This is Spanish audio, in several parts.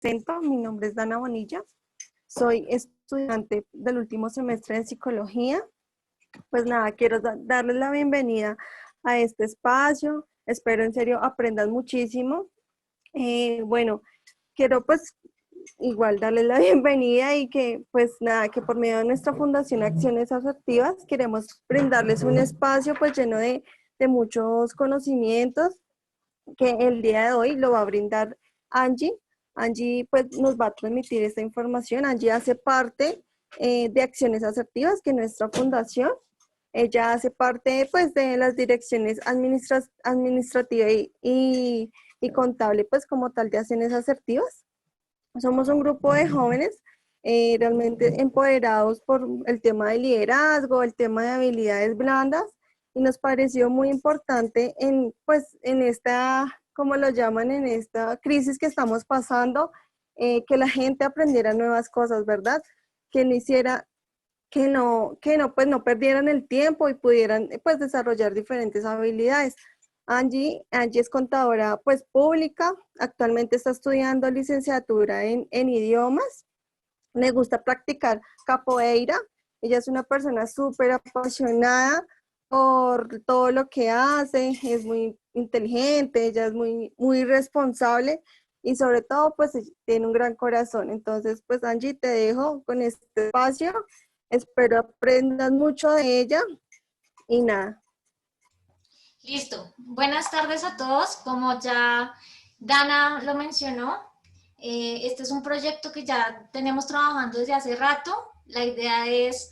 presento, mi nombre es Dana Bonilla, soy estudiante del último semestre de psicología. Pues nada, quiero darles la bienvenida a este espacio, espero en serio aprendan muchísimo. Bueno, quiero pues igual darles la bienvenida y que pues nada, que por medio de nuestra Fundación Acciones Asertivas queremos brindarles un espacio pues lleno de muchos conocimientos que el día de hoy lo va a brindar Angie. Angie pues nos va a transmitir esta información. Angie hace parte de Acciones Asertivas, que es nuestra fundación. Ella hace parte pues de las direcciones administrativa y contable pues como tal de Acciones Asertivas. Somos un grupo de jóvenes realmente empoderados por el tema de liderazgo, el tema de habilidades blandas, y nos pareció muy importante pues, en esta, como lo llaman, en esta crisis que estamos pasando, que la gente aprendiera nuevas cosas, ¿verdad? Que no hiciera, pues no perdieran el tiempo y pudieran pues desarrollar diferentes habilidades. Angie es contadora pues pública, actualmente está estudiando licenciatura en idiomas, le gusta practicar capoeira. Ella es una persona súper apasionada por todo lo que hace, es muy inteligente, ella es muy responsable y sobre todo pues tiene un gran corazón. Entonces pues Angie, te dejo con este espacio, espero aprendas mucho de ella y nada. Listo. Buenas tardes a todos. Como ya Dana lo mencionó, este es un proyecto que ya tenemos trabajando desde hace rato. La idea es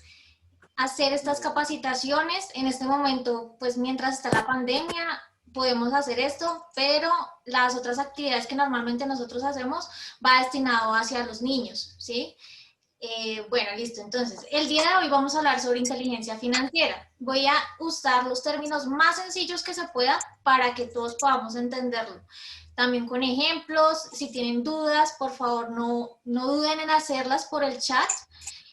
hacer estas capacitaciones. En este momento, pues mientras está la pandemia, podemos hacer esto, pero las otras actividades que normalmente nosotros hacemos va destinado hacia los niños, ¿sí? Bueno, listo. Entonces, el día de hoy vamos a hablar sobre inteligencia financiera. Voy a usar los términos más sencillos que se pueda para que todos podamos entenderlo. También con ejemplos. Si tienen dudas, por favor, no duden en hacerlas por el chat.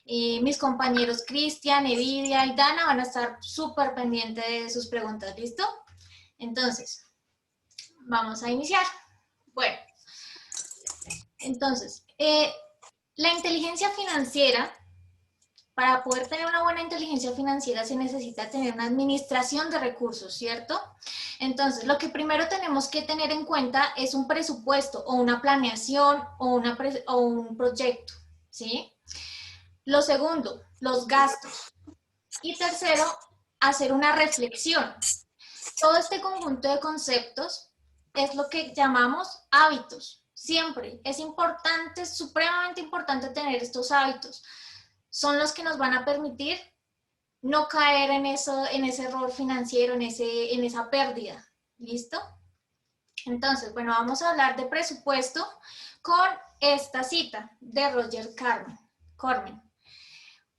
Mis compañeros Cristian, Evidia y Dana van a estar súper pendientes de sus preguntas. ¿Listo? Entonces, vamos a iniciar. Bueno, entonces, la inteligencia financiera, para poder tener una buena inteligencia financiera se necesita tener una administración de recursos, ¿cierto? Entonces, lo que primero tenemos que tener en cuenta es un presupuesto o una planeación o un proyecto, ¿sí? Lo segundo, los gastos. Y tercero, hacer una reflexión. Todo este conjunto de conceptos es lo que llamamos hábitos. Siempre es importante, es supremamente importante tener estos hábitos. Son los que nos van a permitir no caer en ese error financiero, en esa pérdida. ¿Listo? Entonces, bueno, vamos a hablar de presupuesto con esta cita de Roger Corman.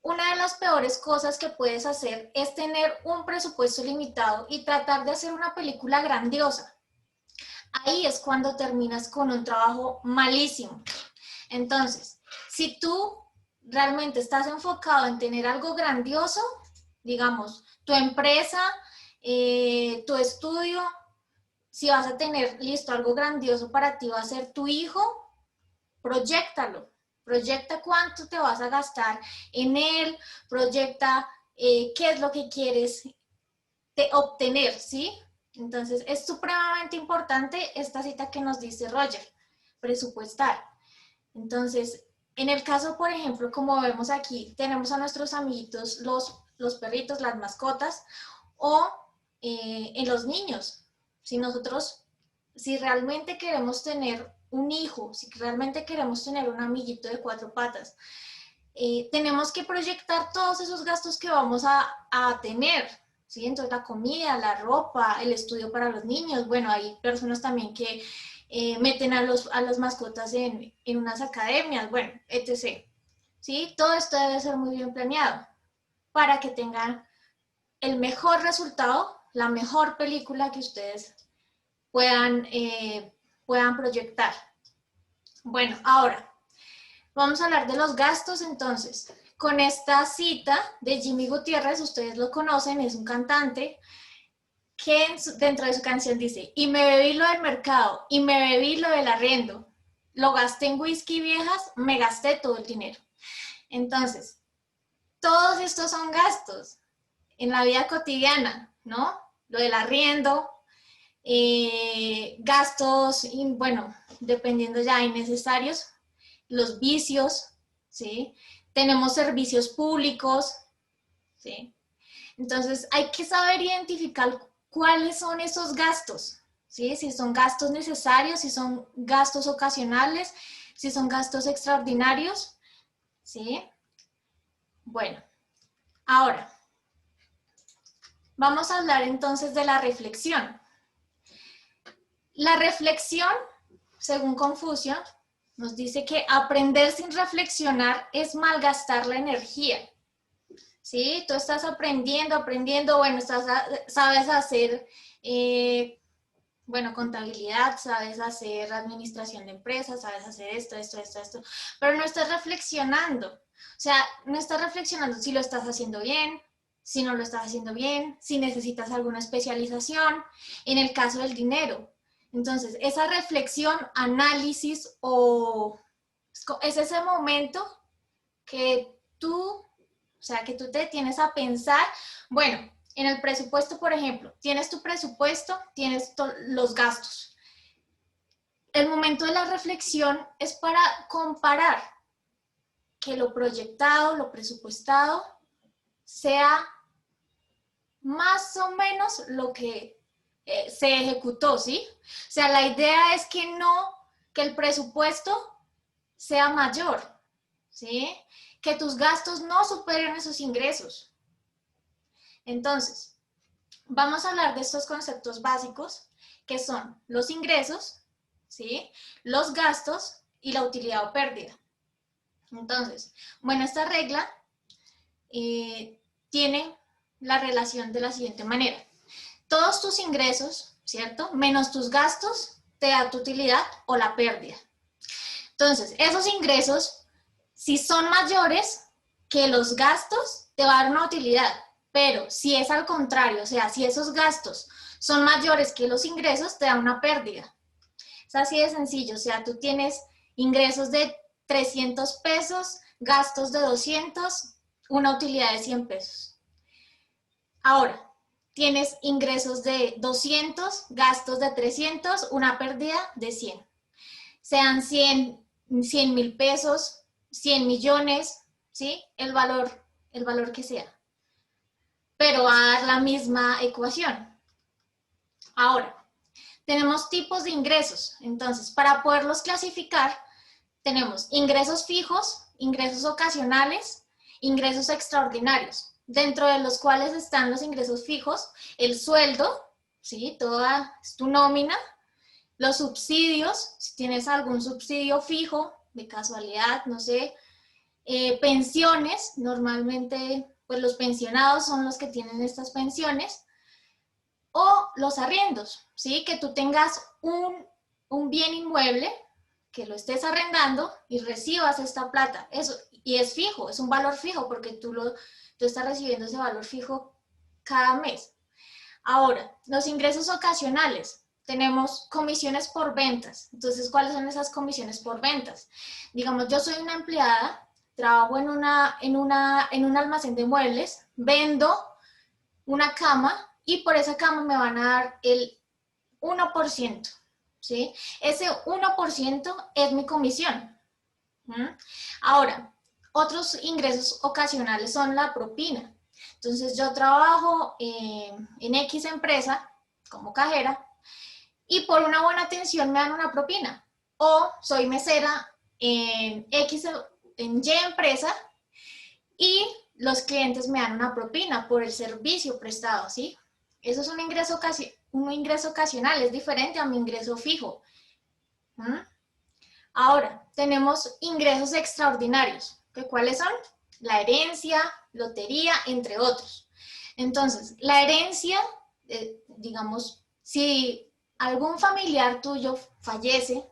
Una de las peores cosas que puedes hacer es tener un presupuesto limitado y tratar de hacer una película grandiosa. Ahí es cuando terminas con un trabajo malísimo. Entonces, si tú realmente estás enfocado en tener algo grandioso, digamos, tu empresa, tu estudio, si vas a tener listo algo grandioso para ti, va a ser tu hijo, proyéctalo. Proyecta cuánto te vas a gastar en él, proyecta qué es lo que quieres obtener, ¿sí? Entonces, es supremamente importante esta cita que nos dice Roger, presupuestar. Entonces, en el caso, por ejemplo, como vemos aquí, tenemos a nuestros amiguitos, los perritos, las mascotas, o en los niños. Si realmente queremos tener un hijo, si realmente queremos tener un amiguito de 4 patas, tenemos que proyectar todos esos gastos que vamos a tener, ¿sí? Entonces la comida, la ropa, el estudio para los niños. Bueno, hay personas también que meten a las mascotas en unas academias, bueno, etc. ¿Sí? Todo esto debe ser muy bien planeado para que tengan el mejor resultado, la mejor película que ustedes puedan proyectar. Bueno, ahora vamos a hablar de los gastos. Entonces, con esta cita de Jimmy Gutiérrez, ustedes lo conocen, es un cantante que dentro de su canción dice: y me bebí lo del mercado, y me bebí lo del arriendo. lo gasté en whisky viejas, me gasté todo el dinero. Entonces, todos estos son gastos en la vida cotidiana, ¿no? Lo del arriendo, gastos, bueno, dependiendo ya, innecesarios, los vicios, ¿sí? Tenemos servicios públicos, ¿sí? Entonces, hay que saber identificar cuáles son esos gastos, ¿sí? Si son gastos necesarios, si son gastos ocasionales, si son gastos extraordinarios, ¿sí? Bueno, ahora, vamos a hablar entonces de la reflexión. La reflexión, según Confucio, nos dice que aprender sin reflexionar es malgastar la energía. ¿Sí? Tú estás aprendiendo, bueno, sabes hacer, bueno, contabilidad, sabes hacer administración de empresas, sabes hacer esto, pero no estás reflexionando. O sea, no estás reflexionando si lo estás haciendo bien, si no lo estás haciendo bien, si necesitas alguna especialización, en el caso del dinero. Entonces, esa reflexión, análisis es ese momento que tú te detienes a pensar, bueno, en el presupuesto, por ejemplo, tienes tu presupuesto, tienes los gastos. El momento de la reflexión es para comparar que lo proyectado, lo presupuestado, sea más o menos lo que se ejecutó, ¿sí? O sea, la idea es que el presupuesto sea mayor, ¿sí? Que tus gastos no superen esos ingresos. Entonces, vamos a hablar de estos conceptos básicos, que son los ingresos, ¿sí? Los gastos y la utilidad o pérdida. Entonces, bueno, esta regla tiene la relación de la siguiente manera. Todos tus ingresos, ¿cierto? Menos tus gastos, te da tu utilidad o la pérdida. Entonces, esos ingresos, si son mayores que los gastos, te va a dar una utilidad. Pero si es al contrario, o sea, si esos gastos son mayores que los ingresos, te da una pérdida. Es así de sencillo, o sea, tú tienes ingresos de 300 pesos, gastos de 200, una utilidad de 100 pesos. Ahora, tienes ingresos de 200, gastos de 300, una pérdida de 100. Sean 100,000 pesos, 100 millones, ¿sí? El valor que sea. Pero va a dar la misma ecuación. Ahora, tenemos tipos de ingresos. Entonces, para poderlos clasificar, tenemos ingresos fijos, ingresos ocasionales, ingresos extraordinarios, dentro de los cuales están los ingresos fijos, el sueldo, ¿sí? Toda es tu nómina, los subsidios, si tienes algún subsidio fijo, de casualidad, no sé, pensiones, normalmente pues los pensionados son los que tienen estas pensiones, o los arriendos, ¿sí? Que tú tengas un bien inmueble, que lo estés arrendando y recibas esta plata, eso, y es fijo, es un valor fijo, porque tú estás recibiendo ese valor fijo cada mes. Ahora, los ingresos ocasionales, tenemos comisiones por ventas. Entonces, ¿cuáles son esas comisiones por ventas? Digamos, yo soy una empleada, trabajo en un almacén de muebles, vendo una cama y por esa cama me van a dar el 1%, ¿sí? Ese 1% es mi comisión. Ahora, otros ingresos ocasionales son la propina. Entonces, yo trabajo en X empresa como cajera y por una buena atención me dan una propina. O soy mesera en Y empresa y los clientes me dan una propina por el servicio prestado, ¿sí? Eso es un ingreso ocasional, es diferente a mi ingreso fijo. Ahora, tenemos ingresos extraordinarios. ¿Cuáles son? La herencia, lotería, entre otros. Entonces, la herencia, digamos, si algún familiar tuyo fallece,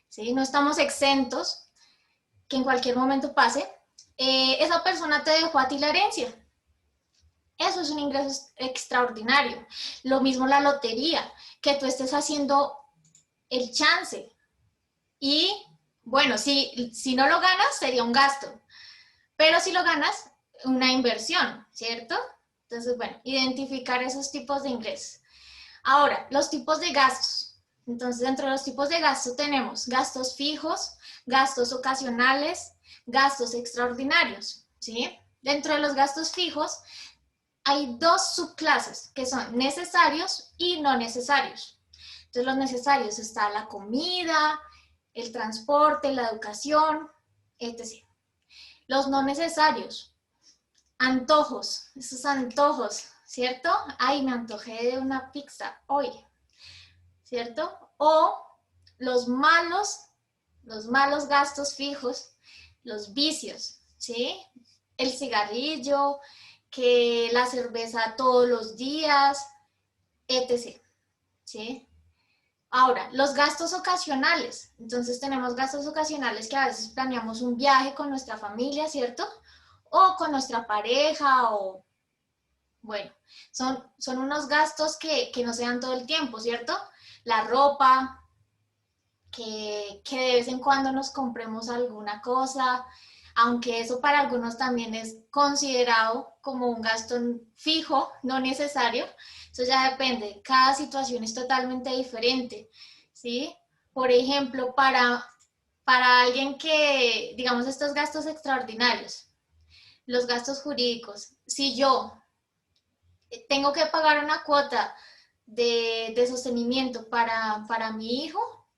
¿sí? No estamos exentos que en cualquier momento pase, esa persona te dejó a ti la herencia. Eso es un ingreso extraordinario. Lo mismo la lotería, que tú estés haciendo el chance, Y bueno, si no lo ganas, sería un gasto. Pero si lo ganas, una inversión, ¿cierto? Entonces, bueno, identificar esos tipos de ingresos. Ahora, los tipos de gastos. Entonces, dentro de los tipos de gastos tenemos gastos fijos, gastos ocasionales, gastos extraordinarios, ¿sí? Dentro de los gastos fijos hay dos subclases que son necesarios y no necesarios. Entonces, los necesarios está la comida, el transporte, la educación, etc. Los no necesarios, antojos, esos antojos, ¿cierto? Ay, me antojé de una pizza hoy, ¿cierto? O los malos gastos fijos, los vicios, ¿sí? El cigarrillo, que la cerveza todos los días, etc., ¿sí? Ahora, los gastos ocasionales. Entonces tenemos gastos ocasionales que a veces planeamos un viaje con nuestra familia, ¿cierto? O con nuestra pareja, o bueno, son unos gastos que no se dan todo el tiempo, ¿cierto? La ropa, que de vez en cuando nos compremos alguna cosa, aunque eso para algunos también es considerado como un gasto fijo, no necesario. Eso ya depende, cada situación es totalmente diferente, ¿sí? Por ejemplo, para alguien que, digamos, estos gastos extraordinarios, los gastos jurídicos, si yo tengo que pagar una cuota de sostenimiento para mi hijo,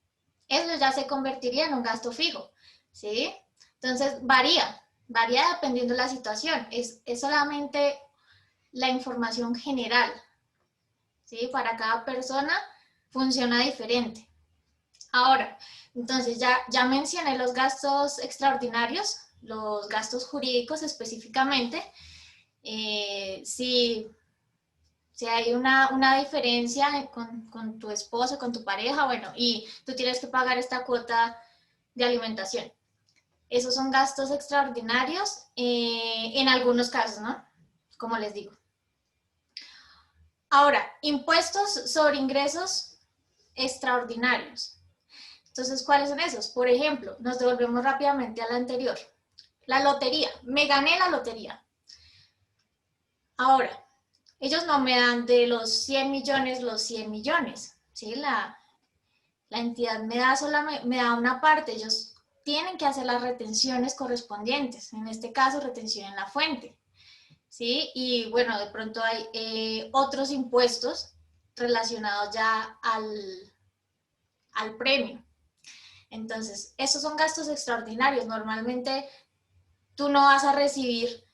eso ya se convertiría en un gasto fijo, ¿sí? Entonces, varía dependiendo de la situación. Es solamente la información general, ¿sí? Para cada persona funciona diferente. Ahora, entonces ya mencioné los gastos extraordinarios, los gastos jurídicos específicamente. Si hay una diferencia con tu esposo, con tu pareja, bueno, y tú tienes que pagar esta cuota de alimentación. Esos son gastos extraordinarios en algunos casos, ¿no? Como les digo. Ahora, impuestos sobre ingresos extraordinarios. Entonces, ¿cuáles son esos? Por ejemplo, nos devolvemos rápidamente a la anterior. La lotería. Me gané la lotería. Ahora, ellos no me dan de los 100 millones los 100 millones, ¿sí? La entidad me da una parte, ellos tienen que hacer las retenciones correspondientes, en este caso retención en la fuente, ¿sí? Y bueno, de pronto hay otros impuestos relacionados ya al premio. Entonces, esos son gastos extraordinarios. Normalmente tú no vas a recibir,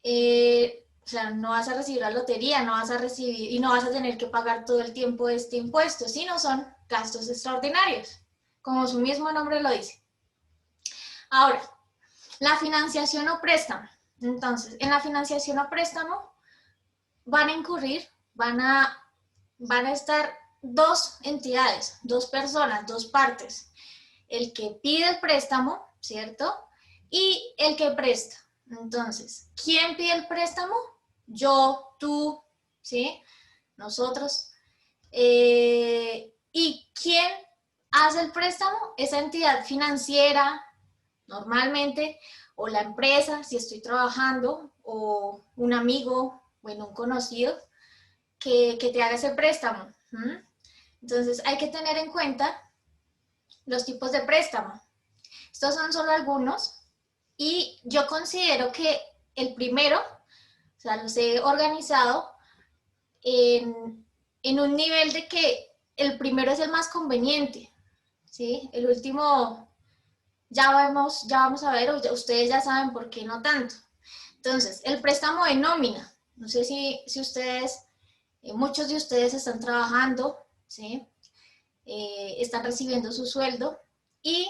o sea, no vas a recibir la lotería, no vas a recibir y no vas a tener que pagar todo el tiempo este impuesto, sino son gastos extraordinarios, como su mismo nombre lo dice. Ahora, la financiación o préstamo. Entonces, en la financiación o préstamo van a incurrir, van a estar dos entidades, dos personas, dos partes. El que pide el préstamo, ¿cierto? Y el que presta. Entonces, ¿quién pide el préstamo? Yo, tú, ¿sí? Nosotros. ¿Y quién hace el préstamo? Esa entidad financiera, normalmente, o la empresa, si estoy trabajando, o un amigo, bueno, un conocido, que te haga ese préstamo. Entonces, hay que tener en cuenta los tipos de préstamo. Estos son solo algunos y yo considero que el primero, o sea, los he organizado en un nivel de que el primero es el más conveniente, ¿sí? El último ya vamos a ver, ustedes ya saben por qué no tanto. Entonces, el préstamo de nómina, no sé si ustedes, muchos de ustedes están trabajando, ¿sí? Están recibiendo su sueldo y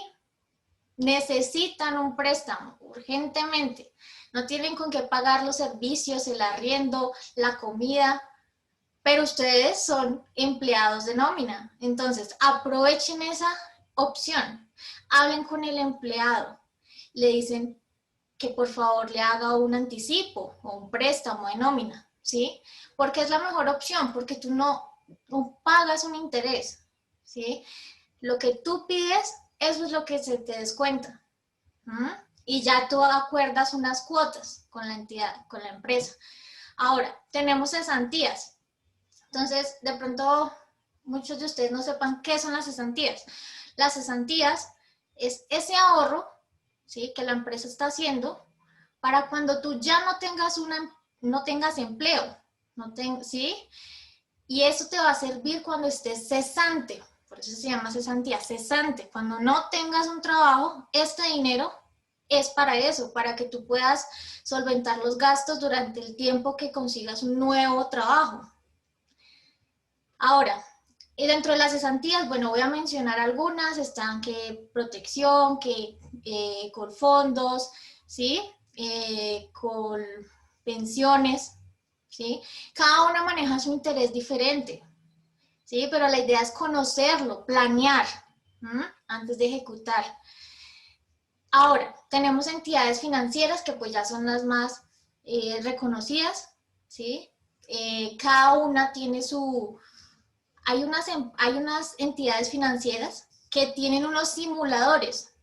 necesitan un préstamo urgentemente. No tienen con qué pagar los servicios, el arriendo, la comida, pero ustedes son empleados de nómina. Entonces, aprovechen esa opción. Hablen con el empleado. Le dicen que por favor le haga un anticipo o un préstamo de nómina, ¿sí? Porque es la mejor opción, porque tú no pagas un interés, ¿sí? Lo que tú pides eso es lo que se te descuenta. ¿Mm? Y ya tú acuerdas unas cuotas con la entidad, con la empresa. Ahora, tenemos cesantías. Entonces, de pronto, muchos de ustedes no sepan qué son las cesantías. Las cesantías es ese ahorro, ¿sí?, que la empresa está haciendo para cuando tú ya no tengas empleo, ¿sí? Y eso te va a servir cuando estés cesante. Por eso se llama cesantía, cesante. Cuando no tengas un trabajo, este dinero es para eso, para que tú puedas solventar los gastos durante el tiempo que consigas un nuevo trabajo. Ahora, y dentro de las cesantías, bueno, voy a mencionar algunas, están que protección, que con fondos, ¿sí? Con pensiones, ¿sí? Cada una maneja su interés diferente, ¿sí? Pero la idea es conocerlo, planear, antes de ejecutar. Ahora, tenemos entidades financieras que pues ya son las más reconocidas, ¿sí? Cada una tiene hay unas entidades financieras que tienen unos simuladores.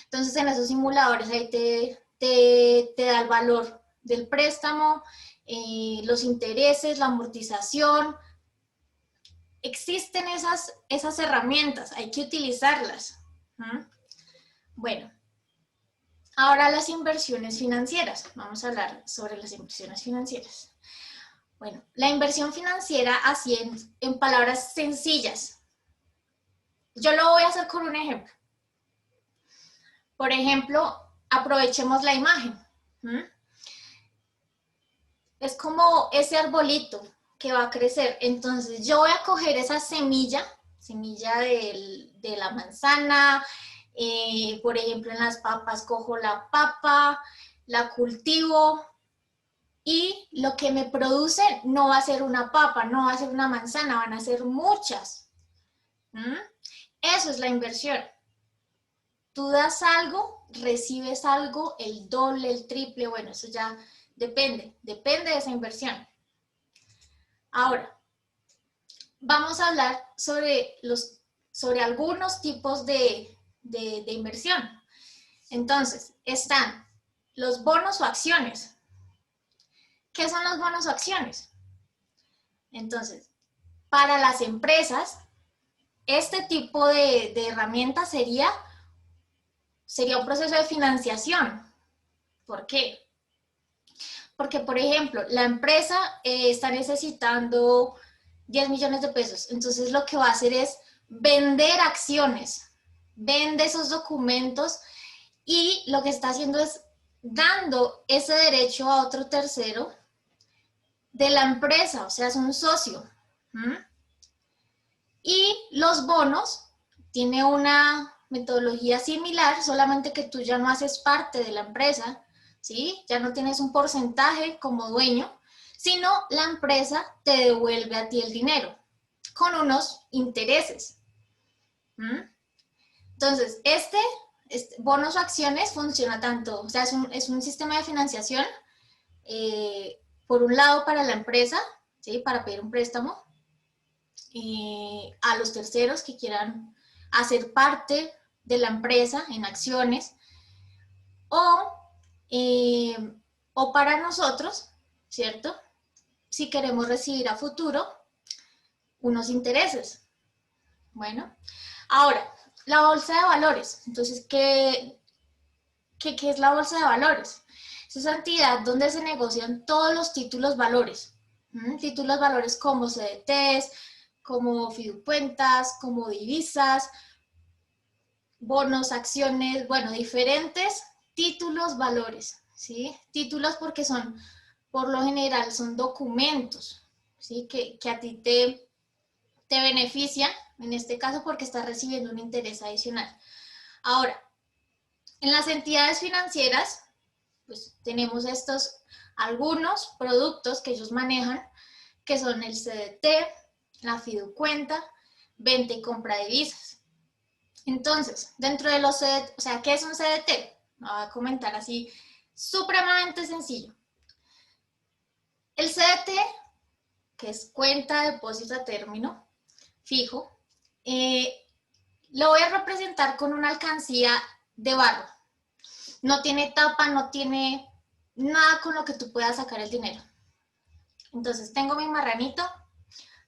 Entonces, en esos simuladores ahí te da el valor del préstamo, los intereses, la amortización. Existen esas herramientas, hay que utilizarlas. Bueno, ahora las inversiones financieras. Vamos a hablar sobre las inversiones financieras. Bueno, la inversión financiera, así en palabras sencillas. Yo lo voy a hacer con un ejemplo. Por ejemplo, aprovechemos la imagen. Es como ese arbolito que va a crecer. Entonces, yo voy a coger esa semilla de la manzana. Por ejemplo, en las papas cojo la papa, la cultivo, y lo que me produce no va a ser una papa, no va a ser una manzana, van a ser muchas. Eso es la inversión. Tú das algo, recibes algo, el doble, el triple, bueno, eso ya depende de esa inversión. Ahora, vamos a hablar sobre algunos tipos de inversión. Entonces, están los bonos o acciones. ¿Qué son los bonos o acciones? Entonces, para las empresas, este tipo de herramienta sería un proceso de financiación. ¿Por qué? Porque, por ejemplo, la empresa está necesitando 10 millones de pesos. Entonces, lo que va a hacer es vender acciones, vende esos documentos, y lo que está haciendo es dando ese derecho a otro tercero de la empresa, o sea, es un socio. Y los bonos tiene una metodología similar, solamente que tú ya no haces parte de la empresa, ¿sí? Ya no tienes un porcentaje como dueño, sino la empresa te devuelve a ti el dinero con unos intereses. Entonces, este bonos o acciones funciona tanto, o sea, es un sistema de financiación, por un lado para la empresa, ¿sí?, para pedir un préstamo, a los terceros que quieran hacer parte de la empresa en acciones, o para nosotros, ¿cierto?, si queremos recibir a futuro unos intereses. Bueno, ahora, la bolsa de valores. Entonces, ¿qué es la bolsa de valores? Es esa entidad donde se negocian todos los títulos valores. Títulos valores como CDTs, como fiducuentas, como divisas, bonos, acciones, bueno, diferentes títulos valores, ¿sí? Títulos porque por lo general, son documentos, ¿sí?, que a ti te benefician, en este caso porque estás recibiendo un interés adicional. Ahora, en las entidades financieras, pues tenemos algunos productos que ellos manejan, que son el CDT, la fiducuenta, venta y compra de divisas. Entonces, dentro de los CDT, o sea, ¿qué es un CDT? Voy a comentar así, supremamente sencillo. El CDT, que es cuenta de depósito a término fijo, Lo voy a representar con una alcancía de barro. No tiene tapa, no tiene nada con lo que tú puedas sacar el dinero. Entonces tengo mi marranito,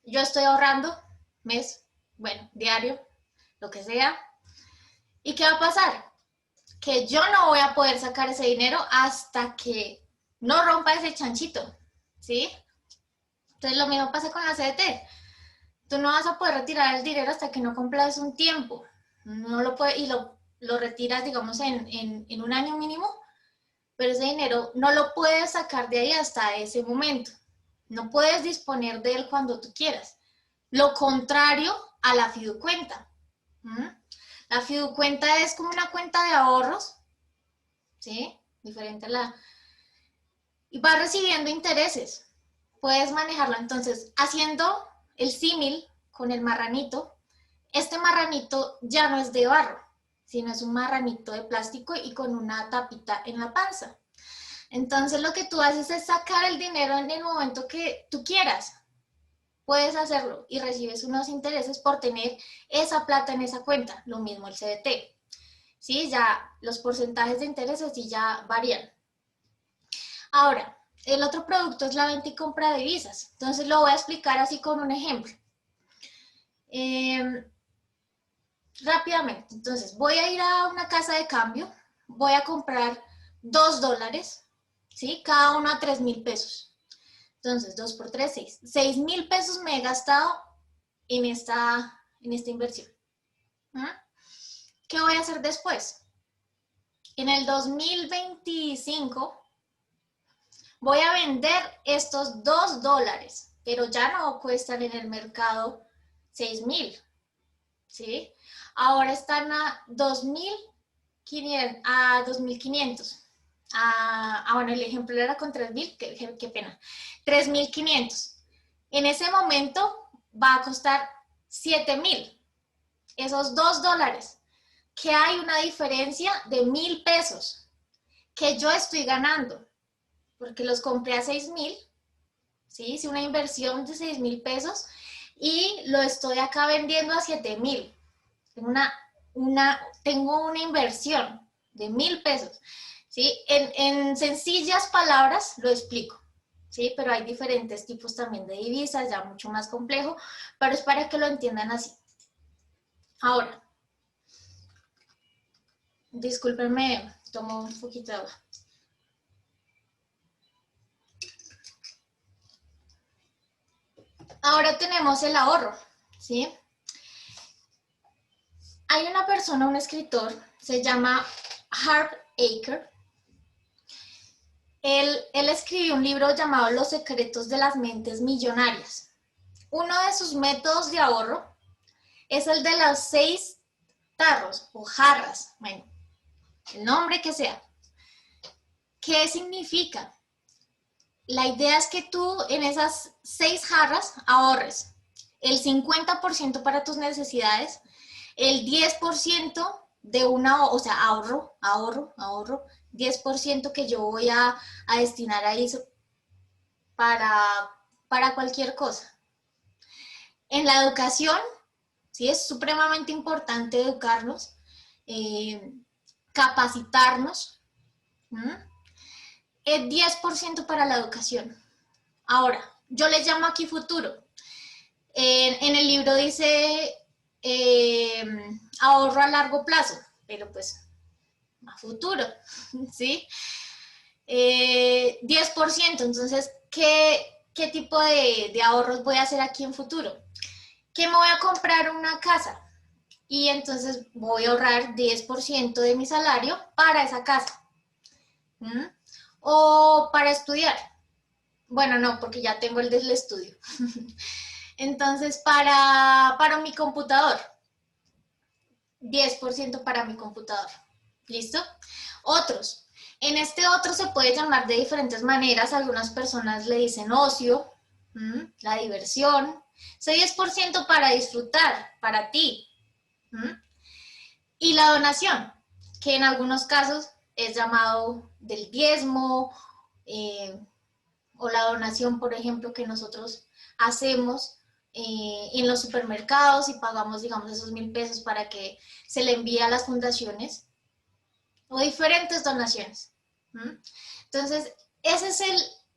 yo estoy ahorrando mes, bueno, diario, lo que sea. ¿Y qué va a pasar? Que yo no voy a poder sacar ese dinero hasta que no rompa ese chanchito, ¿sí? Entonces lo mismo pasa con la CDT. Tú no vas a poder retirar el dinero hasta que no cumplas un tiempo. No lo puedes, y lo retiras, digamos, en un año mínimo, pero ese dinero no lo puedes sacar de ahí hasta ese momento. No puedes disponer de él cuando tú quieras. Lo contrario a la fiducuenta. ¿Mm? La fiducuenta es como una cuenta de ahorros, ¿sí? Diferente a la... Y va recibiendo intereses. Puedes manejarlo. Entonces, haciendo el símil con el marranito, este marranito ya no es de barro, sino es un marranito de plástico y con una tapita en la panza. Entonces, lo que tú haces es sacar el dinero en el momento que tú quieras. Puedes hacerlo y recibes unos intereses por tener esa plata en esa cuenta. Lo mismo el CDT. ¿Sí? Ya los porcentajes de intereses sí ya varían. Ahora, el otro producto es la venta y compra de divisas. Entonces lo voy a explicar así con un ejemplo. Rápidamente, entonces voy a ir a una casa de cambio, voy a comprar $2, ¿sí? Cada uno a 3.000 pesos. Entonces, 2 por 3, 6. 6.000 pesos me he gastado en esta inversión. ¿Mm? ¿Qué voy a hacer después? En el 2025 voy a vender estos $2, pero ya no cuestan en el mercado 6.000, ¿sí? Ahora están a 2.500. Bueno, el ejemplo era con 3.000, qué pena. 3.500. En ese momento va a costar 7.000. Esos $2, que hay una diferencia de 1.000 pesos que yo estoy ganando, porque los compré a 6.000, ¿sí? Hice una inversión de 6.000 pesos y lo estoy acá vendiendo a 7.000. Tengo una inversión de 1.000 pesos, ¿sí? En sencillas palabras lo explico, ¿sí? Pero hay diferentes tipos también de divisas, ya mucho más complejo, pero es para que lo entiendan así. Ahora, discúlpenme, tomo un poquito de agua. Ahora tenemos el ahorro, ¿sí? Hay una persona, un escritor, se llama Harv Eker. Él escribió un libro llamado Los secretos de las mentes millonarias. Uno de sus métodos de ahorro es el de los 6 tarros o jarras, bueno, el nombre que sea. ¿Qué significa? La idea es que tú en esas 6 jarras ahorres el 50% para tus necesidades, el 10% de una, o sea, ahorro, 10% que yo voy a destinar a eso para cualquier cosa. En la educación, sí, es supremamente importante educarnos, capacitarnos. El 10% para la educación. Ahora, yo le llamo aquí futuro. En el libro dice ahorro a largo plazo, pero pues a futuro, ¿sí? 10%, entonces, ¿qué tipo de ahorros voy a hacer aquí en futuro? Que me voy a comprar una casa y entonces voy a ahorrar 10% de mi salario para esa casa. O para estudiar. Bueno, no, porque ya tengo el del estudio. Entonces, para mi computador, 10% para mi computador. ¿Listo? Otros. En este otro se puede llamar de diferentes maneras. Algunas personas le dicen ocio, la diversión. Ese 10% para disfrutar, para ti. Y la donación, que en algunos casos es llamado del diezmo, o la donación, por ejemplo, que nosotros hacemos en los supermercados y pagamos, digamos, esos 1.000 pesos para que se le envíe a las fundaciones o diferentes donaciones. Entonces, ese es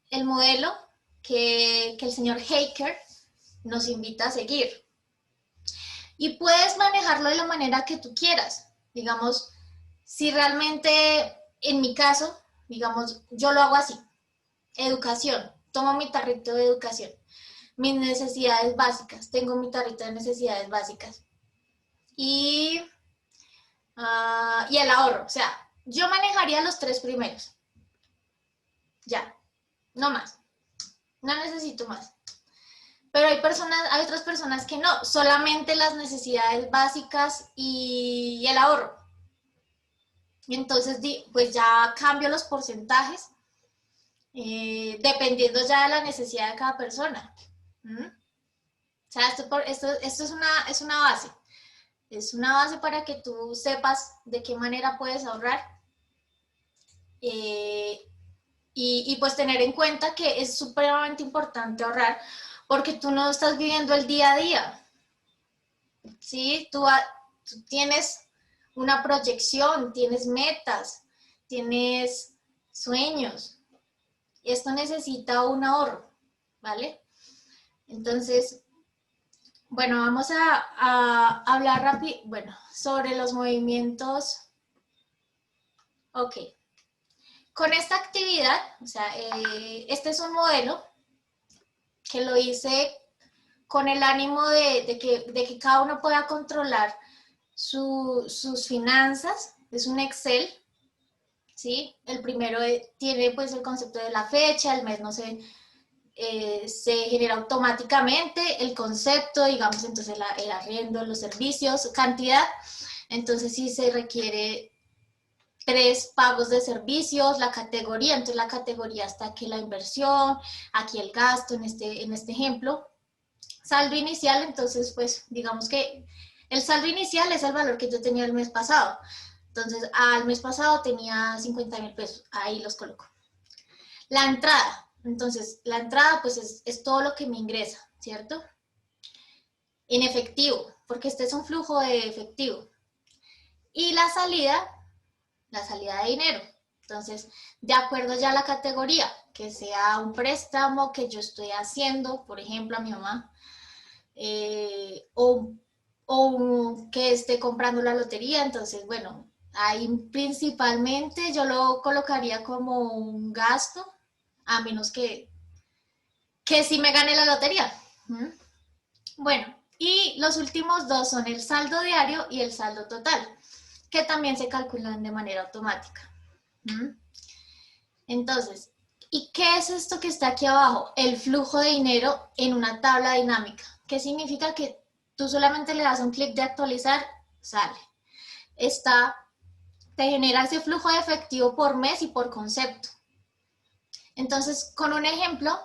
el modelo que el señor Hacker nos invita a seguir. Y puedes manejarlo de la manera que tú quieras. Digamos, si realmente, en mi caso, digamos, yo lo hago así. Educación. Tomo mi tarrito de educación. Mis necesidades básicas. Tengo mi tarrito de necesidades básicas. Y el ahorro. O sea, yo manejaría los 3 primeros. Ya. No más. No necesito más. Pero hay otras personas que no, solamente las necesidades básicas y el ahorro. Entonces, pues ya cambio los porcentajes dependiendo ya de la necesidad de cada persona. O sea, esto es una base. Es una base para que tú sepas de qué manera puedes ahorrar y pues tener en cuenta que es supremamente importante ahorrar porque tú no estás viviendo el día a día, ¿sí? Tú tienes una proyección, tienes metas, tienes sueños. Esto necesita un ahorro, ¿vale? Entonces, bueno, vamos a hablar rápido, sobre los movimientos. Ok. Con esta actividad, o sea, este es un modelo que lo hice con el ánimo de que cada uno pueda controlar sus finanzas. Es un Excel, ¿sí? El primero tiene pues el concepto de la fecha, el mes no se genera automáticamente, el concepto, digamos, entonces el arriendo, los servicios, cantidad. Entonces sí se requiere 3 pagos de servicios, la categoría, entonces la categoría está aquí la inversión, aquí el gasto en este ejemplo. Saldo inicial, entonces pues digamos que el saldo inicial es el valor que yo tenía el mes pasado. Entonces al mes pasado tenía 50.000 pesos, ahí los coloco. La entrada, entonces la entrada pues es todo lo que me ingresa, ¿cierto? En efectivo, porque este es un flujo de efectivo. Y la salida de dinero. Entonces, de acuerdo ya a la categoría, que sea un préstamo que yo estoy haciendo, por ejemplo, a mi mamá, o que esté comprando la lotería, entonces, bueno, ahí principalmente yo lo colocaría como un gasto, a menos que sí me gane la lotería. Bueno, y los últimos 2 son el saldo diario y el saldo total, que también se calculan de manera automática. Entonces, ¿y qué es esto que está aquí abajo? El flujo de dinero en una tabla dinámica. ¿Qué significa? Que tú solamente le das un clic de actualizar, sale. Te genera ese flujo de efectivo por mes y por concepto. Entonces, con un ejemplo,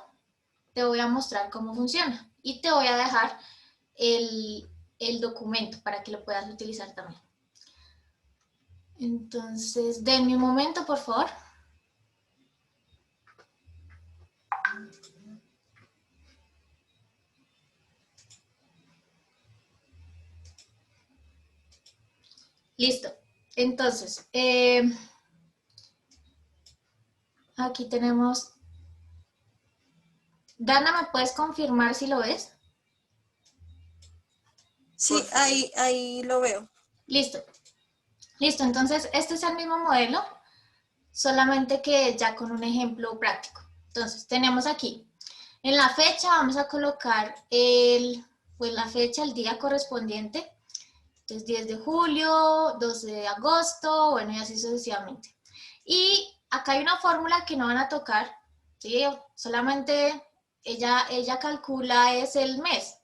te voy a mostrar cómo funciona. Y te voy a dejar el documento para que lo puedas utilizar también. Entonces, denme un momento, por favor. Listo. Entonces, aquí tenemos... Dana, ¿me puedes confirmar si lo ves? Sí, ahí lo veo. Listo. Listo, entonces este es el mismo modelo, solamente que ya con un ejemplo práctico. Entonces, tenemos aquí, en la fecha vamos a colocar la fecha, el día correspondiente. Entonces, 10 de julio, 12 de agosto, bueno, y así sucesivamente. Y acá hay una fórmula que no van a tocar, ¿sí? Solamente ella calcula es el mes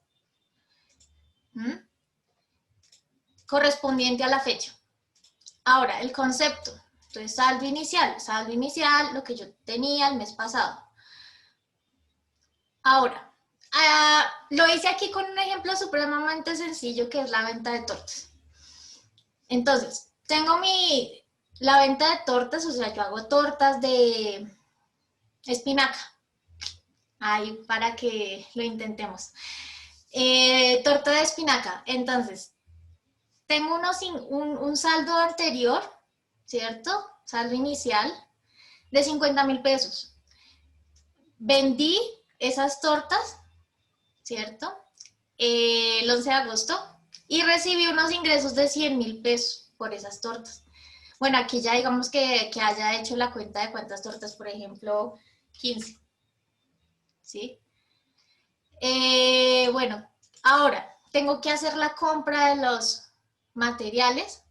correspondiente a la fecha. Ahora, el concepto. Entonces, saldo inicial, lo que yo tenía el mes pasado. Ahora, lo hice aquí con un ejemplo supremamente sencillo que es la venta de tortas. Entonces, tengo la venta de tortas, o sea, yo hago tortas de espinaca. Ahí, para que lo intentemos. Torta de espinaca. Entonces, tengo un saldo anterior, ¿cierto? Saldo inicial de 50.000 pesos. Vendí esas tortas, ¿cierto? El 11 de agosto y recibí unos ingresos de 100.000 pesos por esas tortas. Bueno, aquí ya digamos que haya hecho la cuenta de cuántas tortas, por ejemplo, 15. ¿Sí? Bueno, ahora tengo que hacer la compra de los materiales,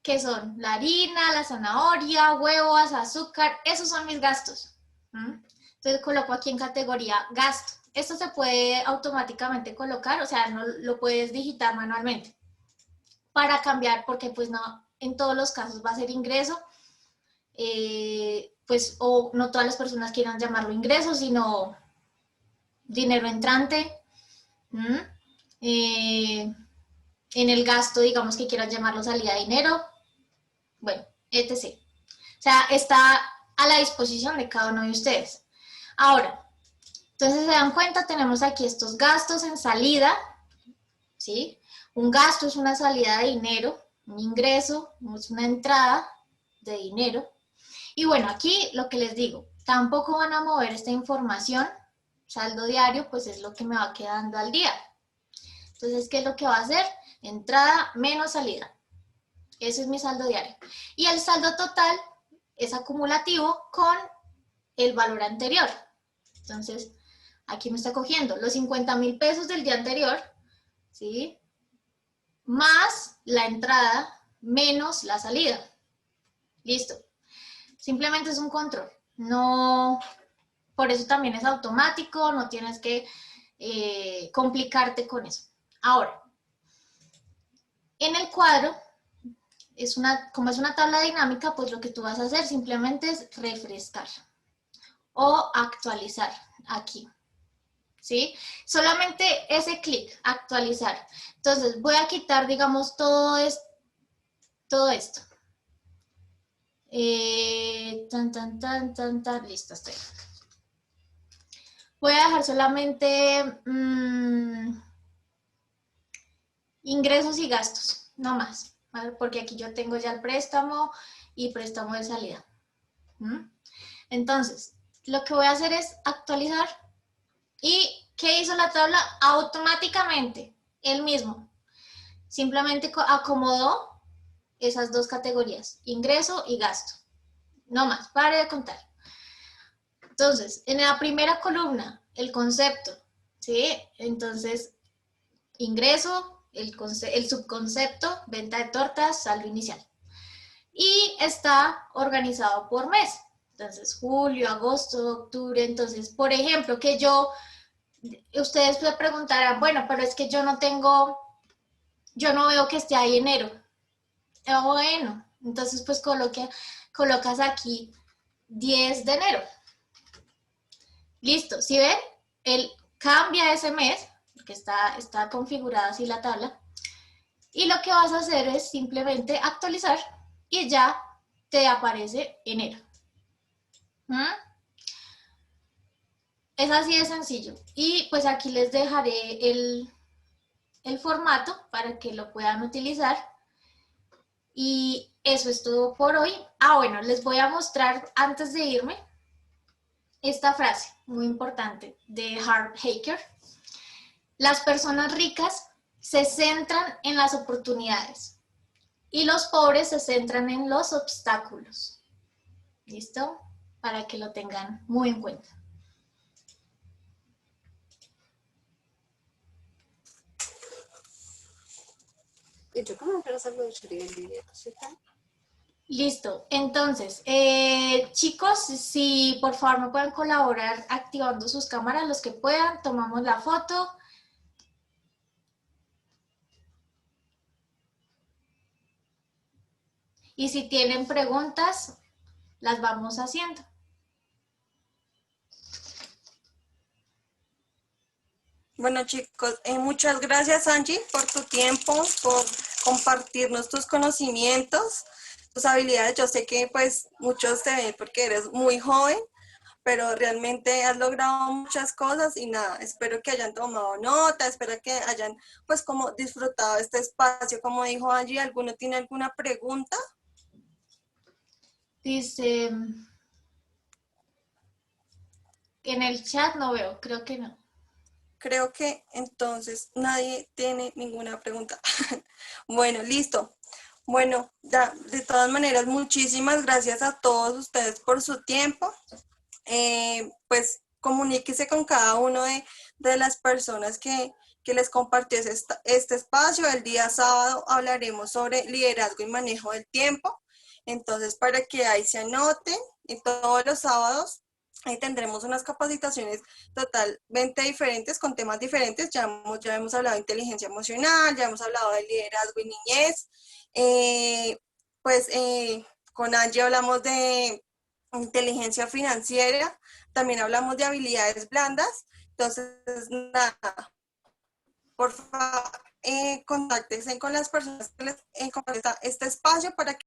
que son la harina, la zanahoria, huevos, azúcar, esos son mis gastos. Entonces coloco aquí en categoría gasto. Esto se puede automáticamente colocar, o sea, no lo puedes digitar manualmente para cambiar, porque pues no, en todos los casos va a ser ingreso, pues o no todas las personas quieran llamarlo ingreso, sino dinero entrante. En el gasto, digamos que quieran llamarlo salida de dinero, bueno, etc. O sea, está a la disposición de cada uno de ustedes. Ahora, entonces se dan cuenta, tenemos aquí estos gastos en salida, ¿sí? Un gasto es una salida de dinero, un ingreso es una entrada de dinero. Y bueno, aquí lo que les digo, tampoco van a mover esta información, saldo diario, pues es lo que me va quedando al día. Entonces, ¿qué es lo que va a hacer? Entrada menos salida. Ese es mi saldo diario. Y el saldo total es acumulativo con el valor anterior. Entonces, aquí me está cogiendo los 50.000 pesos del día anterior, ¿sí? Más la entrada menos la salida. Listo. Simplemente es un control. No, por eso también es automático, no tienes que complicarte con eso. Ahora, en el cuadro, como es una tabla dinámica, pues lo que tú vas a hacer simplemente es refrescar o actualizar aquí. ¿Sí? Solamente ese clic, actualizar. Entonces voy a quitar, digamos, todo esto. Listo, estoy. Voy a dejar solamente ingresos y gastos, no más, ¿vale? Porque aquí yo tengo ya el préstamo y préstamo de salida. Entonces, lo que voy a hacer es actualizar. ¿Y qué hizo la tabla? Automáticamente, él mismo. Simplemente acomodó esas dos categorías, ingreso y gasto. No más, pare de contar. Entonces, en la primera columna, el concepto, ¿sí? Entonces, ingreso, el subconcepto, venta de tortas, saldo inicial. Y está organizado por mes. Entonces, julio, agosto, octubre. Entonces, por ejemplo, ustedes se preguntarán, bueno, pero es que yo no veo que esté ahí enero. Bueno, entonces pues colocas aquí 10 de enero. Listo, ¿sí ven? Él cambia ese mes, porque está configurada así la tabla, y lo que vas a hacer es simplemente actualizar y ya te aparece enero. Es así de sencillo. Y pues aquí les dejaré el formato para que lo puedan utilizar. Y eso es todo por hoy. Bueno, les voy a mostrar antes de irme esta frase muy importante de Harv Eker. Las personas ricas se centran en las oportunidades y los pobres se centran en los obstáculos. ¿Listo? Para que lo tengan muy en cuenta. Listo. Entonces, chicos, si por favor me pueden colaborar activando sus cámaras, los que puedan, tomamos la foto. Y si tienen preguntas, las vamos haciendo. Bueno, chicos, muchas gracias, Angie, por tu tiempo, por compartirnos tus conocimientos, tus habilidades. Yo sé que pues muchos te ven porque eres muy joven, pero realmente has logrado muchas cosas y nada, espero que hayan tomado nota, espero que hayan pues como disfrutado este espacio, como dijo allí. ¿Alguno tiene alguna pregunta? Dice, en el chat no veo, creo que no. Creo que entonces nadie tiene ninguna pregunta. Bueno, listo. Bueno, ya, de todas maneras, muchísimas gracias a todos ustedes por su tiempo. Pues comuníquese con cada uno de las personas que les compartió este espacio. El día sábado hablaremos sobre liderazgo y manejo del tiempo. Entonces, para que ahí se anoten, y todos los sábados ahí tendremos unas capacitaciones totalmente diferentes, con temas diferentes. Ya hemos hablado de inteligencia emocional, ya hemos hablado de liderazgo y niñez. Eh, pues con Angie hablamos de inteligencia financiera, también hablamos de habilidades blandas. Entonces, nada, por favor, contáctense con las personas que les compartan este espacio para que